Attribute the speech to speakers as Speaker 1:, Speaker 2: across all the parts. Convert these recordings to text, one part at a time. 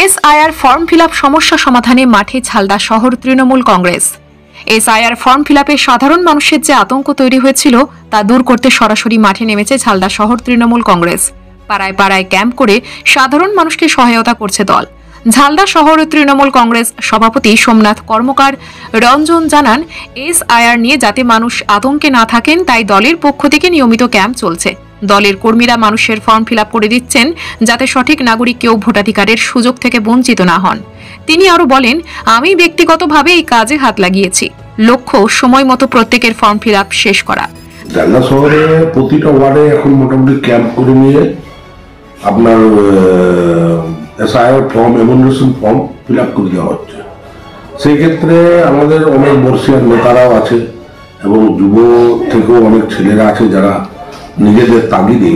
Speaker 1: SIR form fill-up সমস্যা সমাধানে মাঠে ঝালদা শহর তৃণমূল কংগ্রেস। এসআইআর ফর্ম ফিল-আপে সাধারণ মানুষের যে আতঙ্ক তৈরি হয়েছিল তা দূর করতে সরাসরি মাঠে নেমেছে ঝালদা শহর তৃণমূল কংগ্রেস। পাড়ায় পাড়ায় ক্যাম্প করে সাধারণ মানুষকে সহায়তা করছে দল। ঝালদা শহর তৃণমূল কংগ্রেস সভাপতি সোমনাথ কর্মকার রঞ্জন জানান, এসআইআর নিয়ে যাতে মানুষ আতঙ্কে না থাকেন তাই দলের পক্ষ থেকে নিয়মিত ক্যাম্প চলছে। দলের কর্মীরা মানুষের ফর্ম ফিল-আপ করে দিচ্ছেন যাতে সঠিক নাগরিক কেউ ভোটাধিকারের সুযোগ থেকে বঞ্চিত না হন। তিনি আরো বলেন, আমি ব্যক্তিগতভাবে এই কাজে হাত লাগিয়েছি। লক্ষ্য সময় মতো প্রত্যেকের ফর্ম ফিল-আপ শেষ করা।
Speaker 2: ঝালদা শহরে প্রতিটা ওয়ার্ডে এখন মোটামুটি ক্যাম্প করে নিয়ে আপনার SIR form enumeration form fill up করে দেওয়া হচ্ছে। সেই ক্ষেত্রে আমাদের অনেক বর্ষীয় নেতারাও আছে এবং যুব থেকেও অনেক ছেলেরা আছে যারা নিজেদের তাগিদে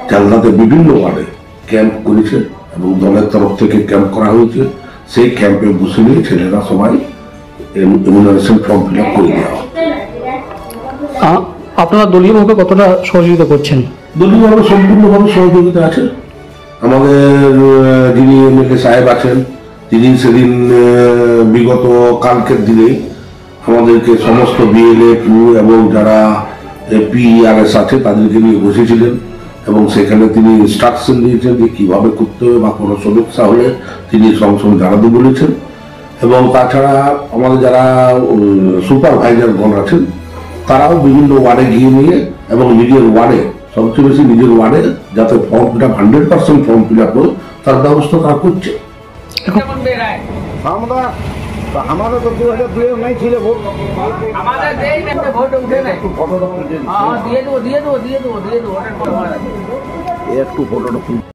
Speaker 2: ঝালদাতে বিভিন্ন ওয়ার্ডে ক্যাম্প করেছে এবং দলের তরফ থেকে ক্যাম্প করা হয়েছে। সেই ক্যাম্পে বসে নিয়ে ছেলেরা সবাই এমুনারেশন ফর্ম ফিল আপ করে দেওয়া হচ্ছে।
Speaker 3: আপনারা দলীয়ভাবে কতটা সহযোগিতা করছেন?
Speaker 2: দলীয়ভাবে সম্পূর্ণভাবে সহযোগিতা আছে। আমাদের যিনি এমএলএ সাহেব আছেন তিনি সেদিন বিগত কালকের দিনে আমাদেরকে সমস্ত বিএলএফ এবং যারা পিআরএস আছে তাদেরকে নিয়ে বসেছিলেন এবং সেখানে তিনি ইনস্ট্রাকশন দিয়েছেন যে কীভাবে করতে হবে বা কোনো সমস্যা হলে তিনি সঙ্গে সঙ্গে জানাতে বলেছেন। এবং তাছাড়া আমাদের যারা সুপারভাইজারগণ আছেন তারাও বিভিন্ন ওয়ার্ডে গিয়ে নিয়ে এবং নিজের ওয়ার্ডে সবচেয়ে বেশি নিজের ওয়ার্ডে যাতে form fill up 100% form fill up হয় তার ব্যবস্থা তারা করছে।
Speaker 4: আমাদের তো 2002 নাই ছিল ভোট, আমাদের দেই না ভোট উঠে নাই। হ্যাঁ দিয়ে দেবো একটু ফটোটা